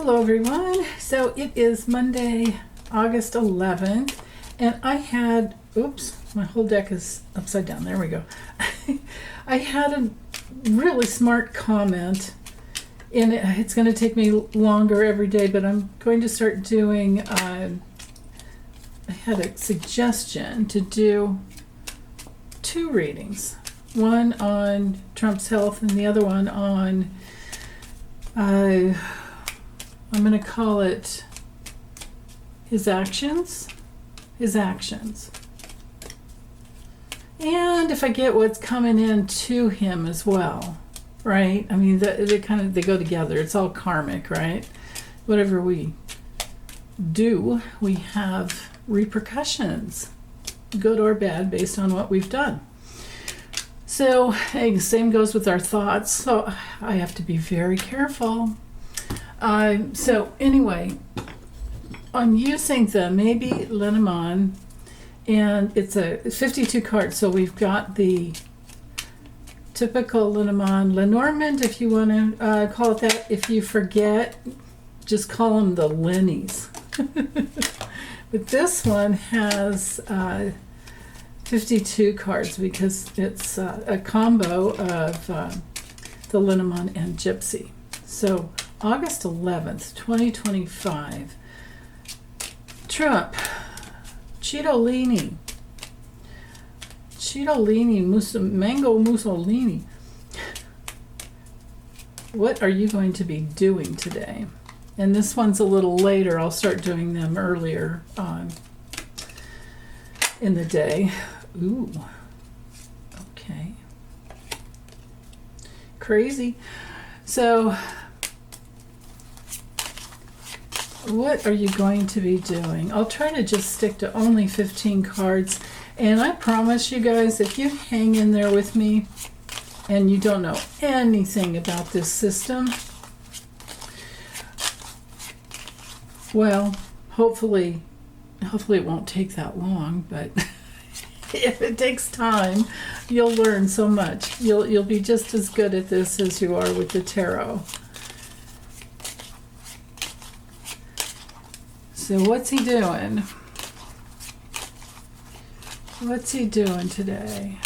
Hello everyone. So it is Monday, August 11th, and I had, oops, my whole deck is upside down. There we go. I had a really smart comment, and it's going to take me longer every day, but I'm going to start doing, I had a suggestion to do 2 readings. One on Trump's health and the other one on, I'm going to call it his actions. And if I get what's coming in to him as well, right? I mean, they go together. It's all karmic, right? Whatever we do, we have repercussions, good or bad, based on what we've done. So, same goes with our thoughts. So I have to be very careful. So anyway, I'm using the Maybe Lenormand, and it's 52 cards. So we've got the typical Lenormand, if you want to call it that. If you forget, just call them the Lennies. But this one has 52 cards because it's a combo of the Lenormand and Gypsy. So August 11th, 2025. Trump, Cittadini, Mango Mussolini. What are you going to be doing today? And this one's a little later. I'll start doing them earlier in the day. Ooh, okay. Crazy. So, what are you going to be doing? I'll try to just stick to only 15 cards. And I promise you guys, if you hang in there with me and you don't know anything about this system, well, hopefully it won't take that long, but if it takes time, you'll learn so much. You'll be just as good at this as you are with the tarot. So what's he doing? What's he doing today?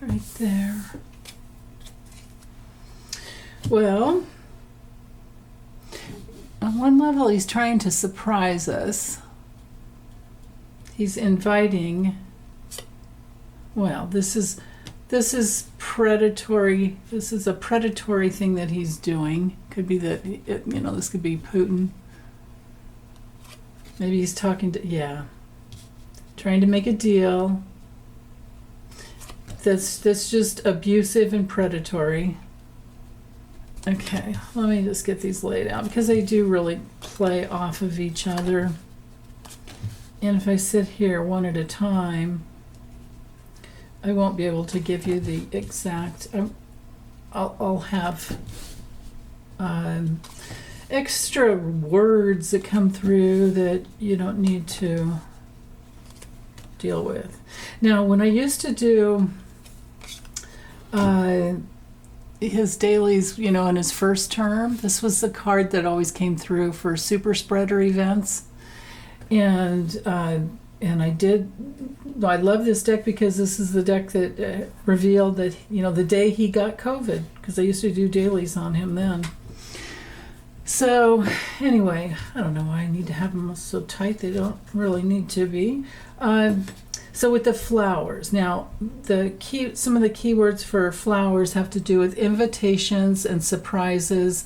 Right there. Well, on one level, he's trying to surprise us. He's inviting, well, this is predatory. This is a predatory thing that he's doing. Could be that, this could be Putin. Maybe he's talking to, trying to make a deal that's just abusive and predatory. Okay, let me just get these laid out because they do really play off of each other. And if I sit here one at a time, I won't be able to give you the exact, I'll have extra words that come through that you don't need to deal with. Now, when I used to do his dailies, in his first term, this was the card that always came through for super spreader events. And I love this deck because this is the deck that revealed that, the day he got COVID, because I used to do dailies on him then. So anyway, I don't know why I need to have them so tight. They don't really need to be. So with the flowers, now some of the keywords for flowers have to do with invitations and surprises.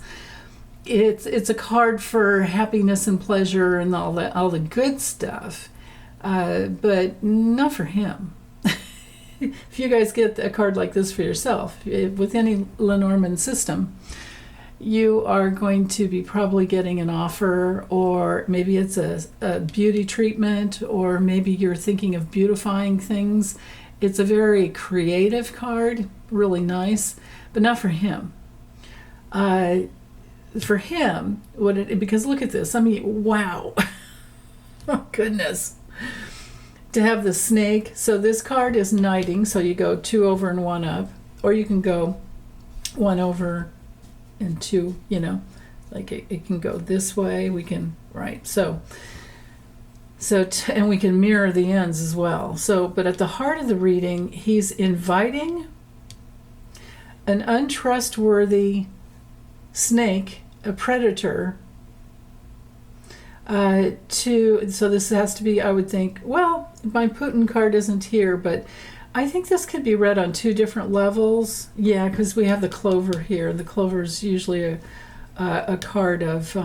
It's a card for happiness and pleasure and all the good stuff, but not for him. If you guys get a card like this for yourself, with any Lenormand system, you are going to be probably getting an offer, or maybe it's a beauty treatment, or maybe you're thinking of beautifying things. It's a very creative card, really nice, but not for him. For him, because look at this. I mean, wow. Oh, goodness. To have the snake. So this card is knighting, so you go 2 over and 1 up, or you can go 1 over and 2, Like it can go this way. We can, right. And we can mirror the ends as well. So, but at the heart of the reading, he's inviting an untrustworthy snake, a predator, so this has to be, I would think, well, my Putin card isn't here, but I think this could be read on two different levels. Yeah, because we have the clover here. The clover is usually a card of,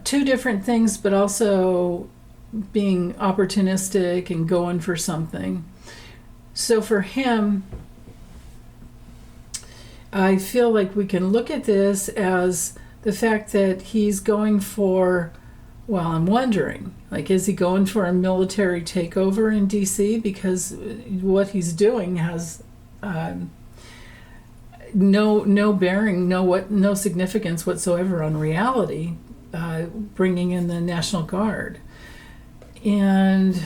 two different things, but also being opportunistic and going for something. So for him, I feel like we can look at this as the fact that he's going for, well, I'm wondering, like, is he going for a military takeover in DC? Because what he's doing has no bearing, no significance whatsoever on reality, bringing in the National Guard. And,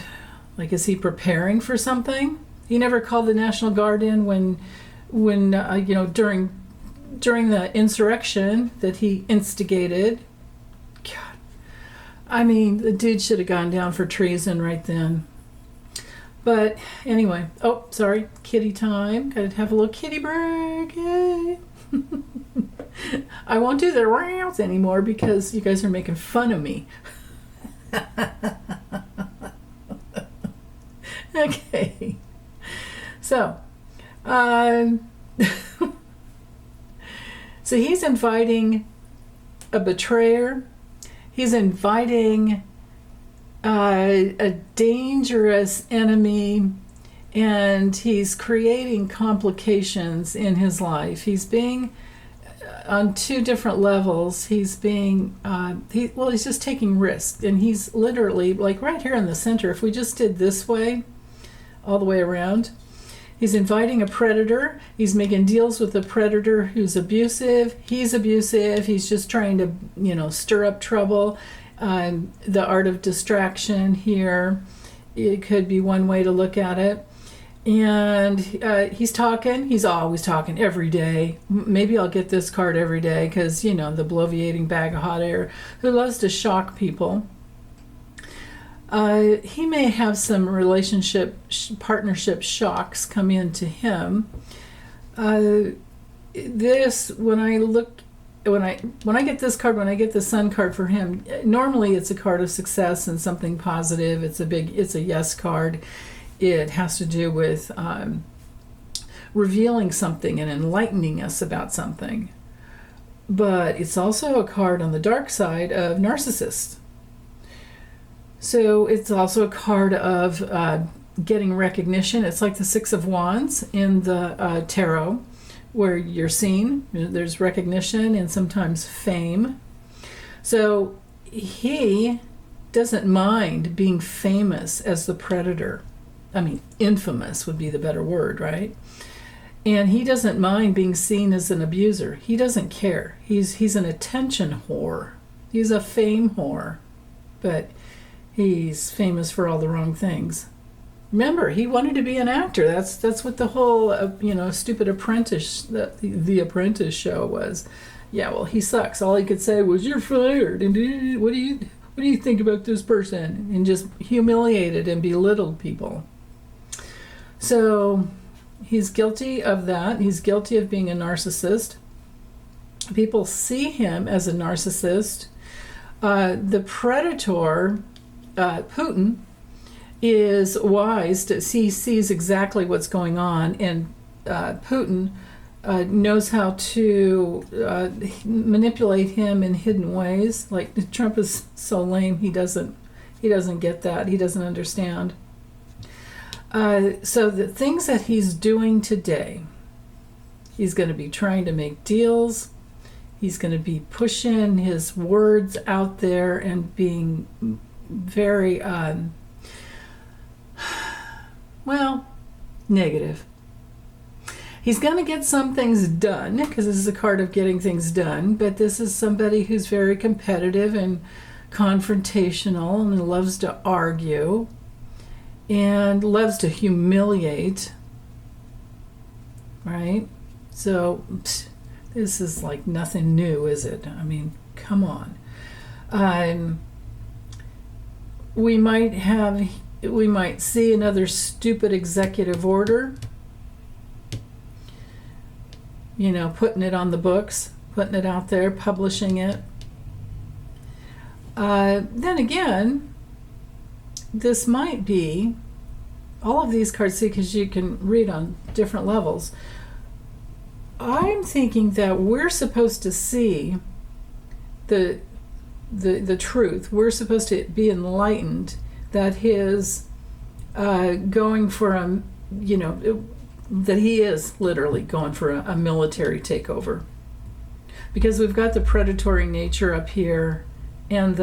like, is he preparing for something? He never called the National Guard in when during the insurrection that he instigated. God, I mean, the dude should have gone down for treason right then. But anyway, oh, sorry, kitty time. Gotta have a little kitty break. Yay. I won't do the rounds anymore because you guys are making fun of me. Okay. So, so he's inviting a betrayer. He's inviting a dangerous enemy, and he's creating complications in his life. He's being on two different levels. He's being he's just taking risks, and he's literally, like, right here in the center. If we just did this way, all the way around, he's inviting a predator. He's making deals with a predator who's abusive. He's abusive. He's just trying to, stir up trouble. The art of distraction here, it could be one way to look at it. And he's talking. He's always talking every day. Maybe I'll get this card every day because, the bloviating bag of hot air who loves to shock people. He may have some partnership shocks come into him. When I get this card, when I get the Sun card for him, normally it's a card of success and something positive. It's a yes card. It has to do with revealing something and enlightening us about something. But it's also a card on the dark side of narcissists. So it's also a card of getting recognition. It's like the Six of Wands in the tarot, where you're seen. There's recognition and sometimes fame. So he doesn't mind being famous as the predator. I mean, infamous would be the better word, right? And he doesn't mind being seen as an abuser. He doesn't care. He's an attention whore. He's a fame whore. But he's famous for all the wrong things. Remember, he wanted to be an actor. That's what the whole stupid Apprentice, the Apprentice show was. Yeah, well, he sucks. All he could say was, "You're fired," and what do you think about this person? And just humiliated and belittled people. So he's guilty of that. He's guilty of being a narcissist. People see him as a narcissist. The predator, Putin, is wise to sees exactly what's going on, and Putin knows how to manipulate him in hidden ways. Like, Trump is so lame, he doesn't get that. He doesn't understand. So the things that he's doing today, he's going to be trying to make deals. He's going to be pushing his words out there and being very, negative. He's going to get some things done, because this is a card of getting things done, but this is somebody who's very competitive and confrontational and loves to argue and loves to humiliate, right? So This is like nothing new, is it? I mean, come on. We might see another stupid executive order, putting it on the books, putting it out there, publishing it. Then again, this might be all of these cards, see, because you can read on different levels. I'm thinking that we're supposed to see the truth. We're supposed to be enlightened that his going for that he is literally going for a military takeover, because we've got the predatory nature up here, and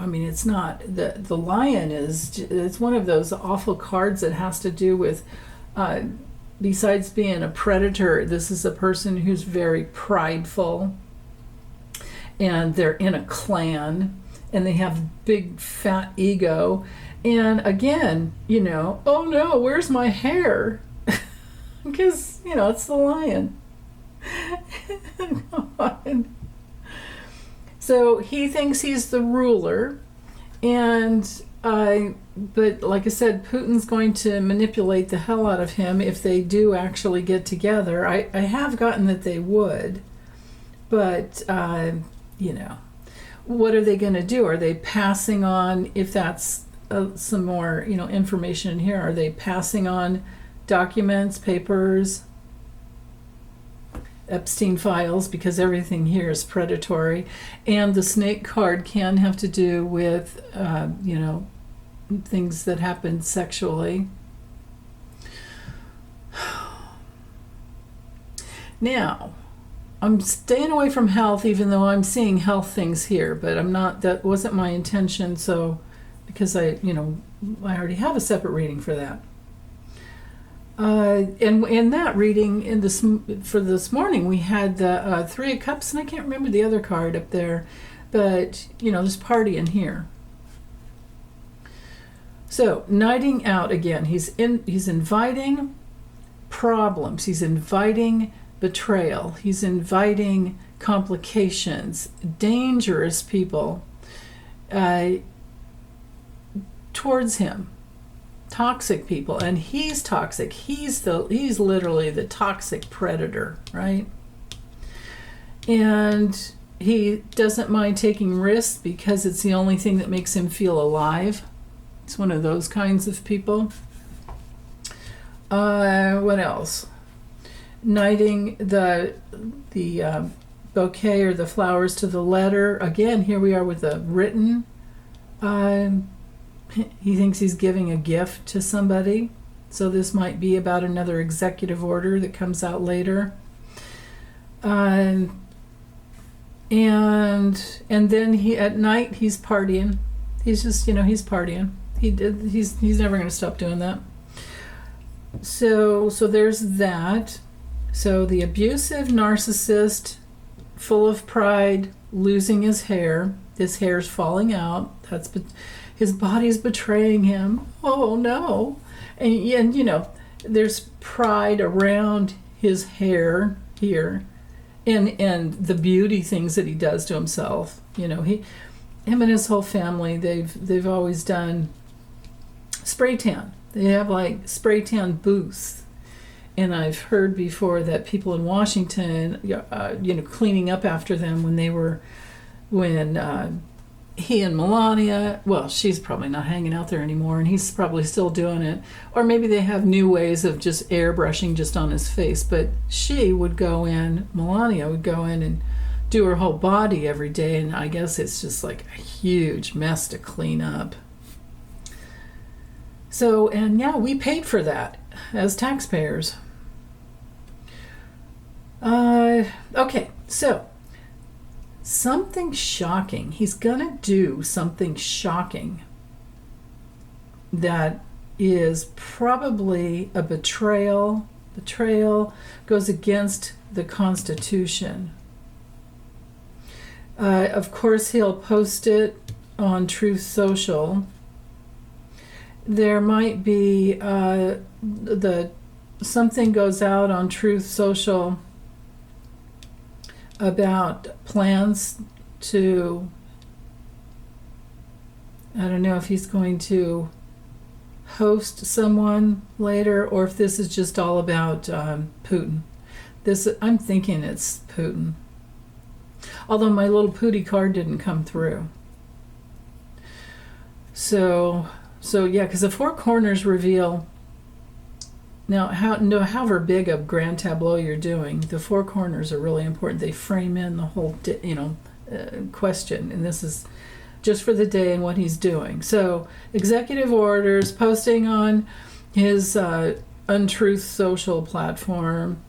it's not the lion it's one of those awful cards that has to do with besides being a predator, this is a person who's very prideful, and they're in a clan, and they have big fat ego. And again, oh no, where's my hair? Because, it's the lion. So he thinks he's the ruler, but like I said, Putin's going to manipulate the hell out of him if they do actually get together. I have gotten that they would, but what are they going to do? Are they passing on, if that's some more information in here, are they passing on documents, papers, Epstein files, because everything here is predatory? And the snake card can have to do with things that happen sexually. Now, I'm staying away from health, even though I'm seeing health things here, but I'm not, that wasn't my intention, so, because I already have a separate reading for that. And in that reading for this morning, we had the Three of Cups, and I can't remember the other card up there, but there's party in here. So nighting out again. He's inviting problems. He's inviting betrayal. He's inviting complications, dangerous people towards him. Toxic people, and he's toxic. He's literally the toxic predator, right? And he doesn't mind taking risks because it's the only thing that makes him feel alive. It's one of those kinds of people. What else? Knighting the bouquet or the flowers to the letter. Again, here we are with a written. He thinks he's giving a gift to somebody, so this might be about another executive order that comes out later. And then at night he's partying. He's just he's partying. He's never going to stop doing that. So there's that. So the abusive narcissist, full of pride, losing his hair. His hair's falling out. His body's betraying him. Oh no. And there's pride around his hair here, and the beauty things that he does to himself. Him and his whole family, they've always done spray tan. They have like spray tan booths. And I've heard before that people in Washington, cleaning up after them when he and Melania, well, she's probably not hanging out there anymore, and he's probably still doing it. Or maybe they have new ways of just airbrushing just on his face. But Melania would go in and do her whole body every day, and I guess it's just like a huge mess to clean up. So, and yeah, we paid for that as taxpayers. Okay, so something shocking. He's gonna do something shocking that is probably a betrayal. Betrayal goes against the Constitution. Of course, he'll post it on Truth Social. There might be the something goes out on Truth Social about plans to, I don't know if he's going to host someone later or if this is just all about Putin. I'm thinking it's Putin. Although my little Pooty card didn't come through. So yeah, because the four corners reveal. Now, however big a grand tableau you're doing, the four corners are really important. They frame in the whole, question, and this is just for the day and what he's doing. So, executive orders, posting on his Untruth Social platform,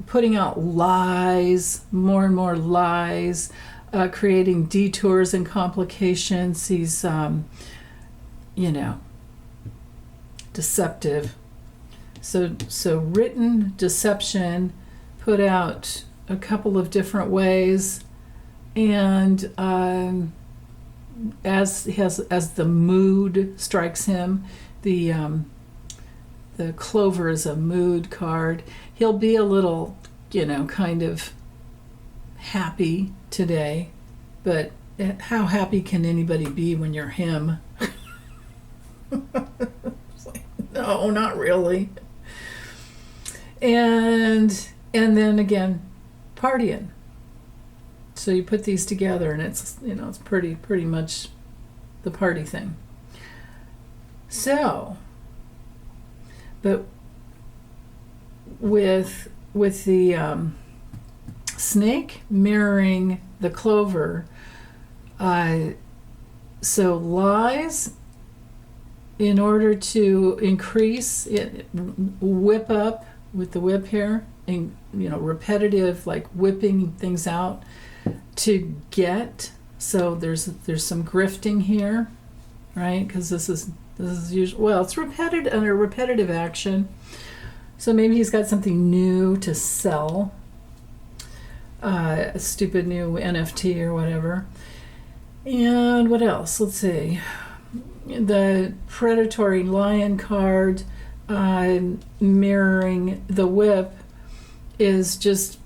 putting out lies, more and more lies, creating detours and complications. He's, deceptive. So written deception, put out a couple of different ways, and as the mood strikes him, the clover is a mood card. He'll be a little, kind of happy today, but how happy can anybody be when you're him? It's like, no, not really. And then again, partying. So you put these together, and it's it's pretty much the party thing. So, but with the snake mirroring the clover, so lies in order to increase it, whip up with the whip here, and repetitive, like whipping things out to get. So there's some grifting here, right? Because this is usually, it's repetitive, under repetitive action. So maybe he's got something new to sell, a stupid new NFT or whatever. And what else? Let's see. The predatory lion card, mirroring the whip, is just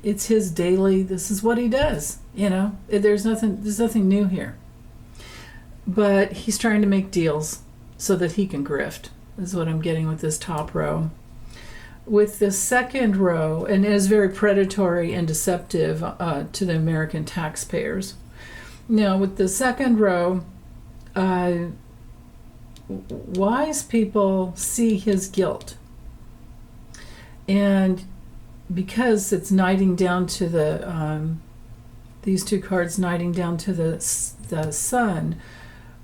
it's his daily. This is what he does. There's nothing new here. But he's trying to make deals so that he can grift. Is what I'm getting with this top row. With the second row, and it is very predatory and deceptive to the American taxpayers. Now, with the second row, wise people see his guilt. And because it's knighting down to the, these two cards knighting down to the sun,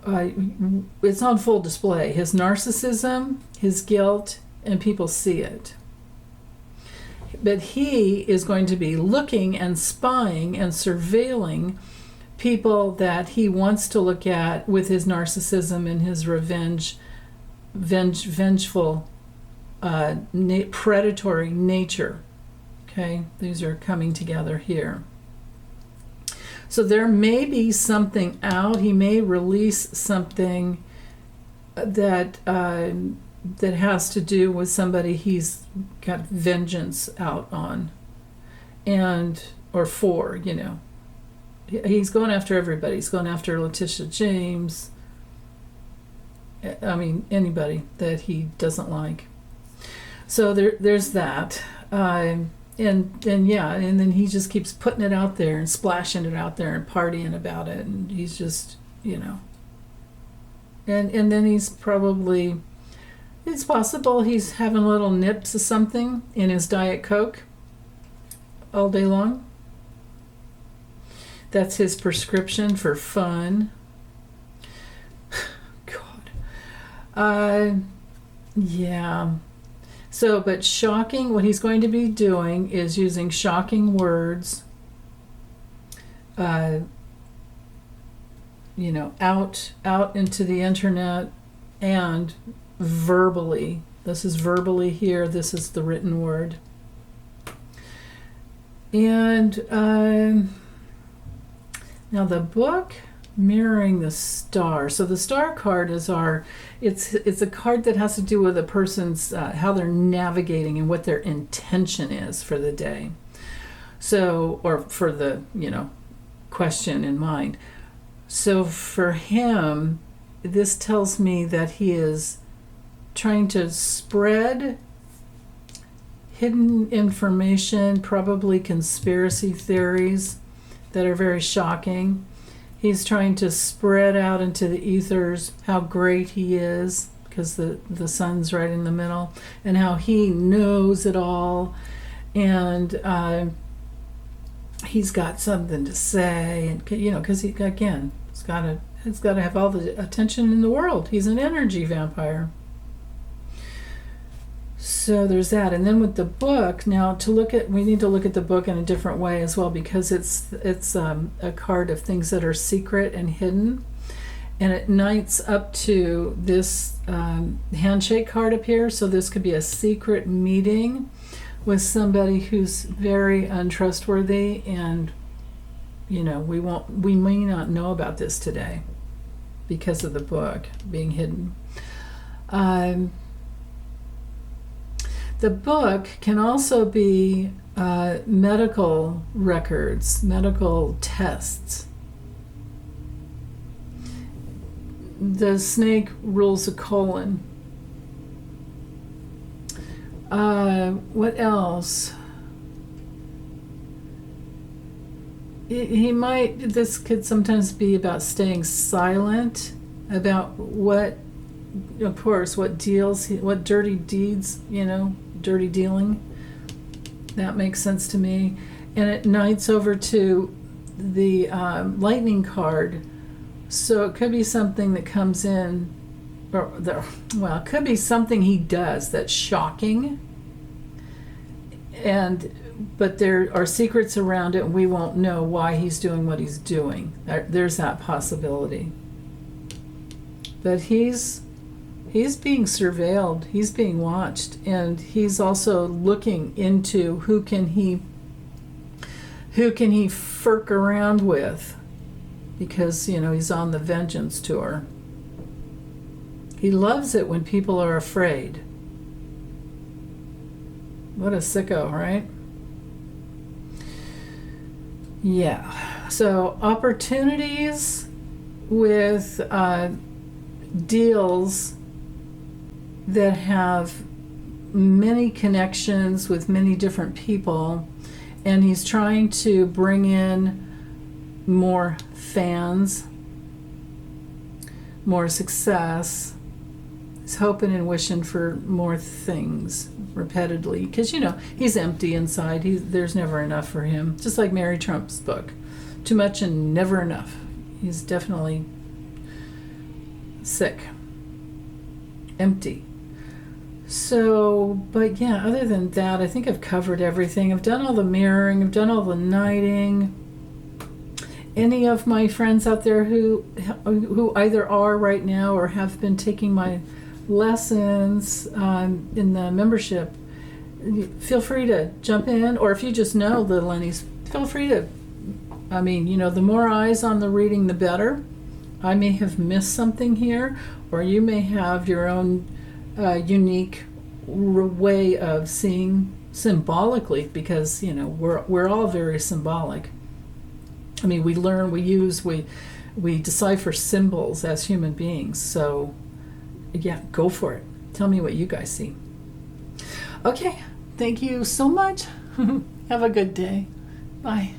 it's on full display. His narcissism, his guilt, and people see it. But he is going to be looking and spying and surveilling people that he wants to look at with his narcissism and his vengeful, predatory nature. Okay, these are coming together here. So there may be something out. He may release something that has to do with somebody he's got vengeance out on, or for. He's going after everybody. He's going after Letitia James. I mean, anybody that he doesn't like. So there's that. And then he just keeps putting it out there and splashing it out there and partying about it. And he's just, and then he's probably, it's possible he's having little nips of something in his Diet Coke all day long. That's his prescription for fun. God. Yeah. So, but shocking, what he's going to be doing is using shocking words, out into the internet, and verbally. This is verbally here. This is the written word. And now the book mirroring the star. So the star card is it's a card that has to do with a person's how they're navigating and what their intention is for the day. So, or for the, question in mind. So for him, this tells me that he is trying to spread hidden information, probably conspiracy theories that are very shocking. He's trying to spread out into the ethers how great he is, because the sun's right in the middle, and how he knows it all, and he's got something to say, and because he's got to have all the attention in the world. He's an energy vampire. So there's that. And then with the book, now we need to look at the book in a different way as well, because it's a card of things that are secret and hidden, and it knights up to this handshake card up here. So this could be a secret meeting with somebody who's very untrustworthy, and we may not know about this today because of the book being hidden. The book can also be medical records, medical tests. The snake rules a colon. What else? This could sometimes be about staying silent about what deals, what dirty deeds, dirty dealing. That makes sense to me. And it knights over to the lightning card. So it could be something that comes in, it could be something he does that's shocking, but there are secrets around it, and we won't know why he's doing what he's doing. There's that possibility. But he's being surveilled, he's being watched, and he's also looking into who can he furk around with, because he's on the vengeance tour. He loves it when people are afraid. What a sicko, right? Yeah. So opportunities with deals that have many connections with many different people, and he's trying to bring in more fans, more success. He's hoping and wishing for more things repeatedly, because he's empty inside. There's never enough for him, just like Mary Trump's book. Too much and never enough. He's definitely sick, empty. So, but yeah, other than that, I think I've covered everything. I've done all the mirroring, I've done all the knighting. Any of my friends out there who either are right now or have been taking my lessons in the membership, feel free to jump in, or if you just know the Lennies, feel free to, the more eyes on the reading, the better. I may have missed something here, or you may have your own unique way of seeing symbolically, because we're all very symbolic. We learn, we decipher symbols as human beings. So yeah, go for it. Tell me what you guys see. Okay, thank you so much. Have a good day. Bye.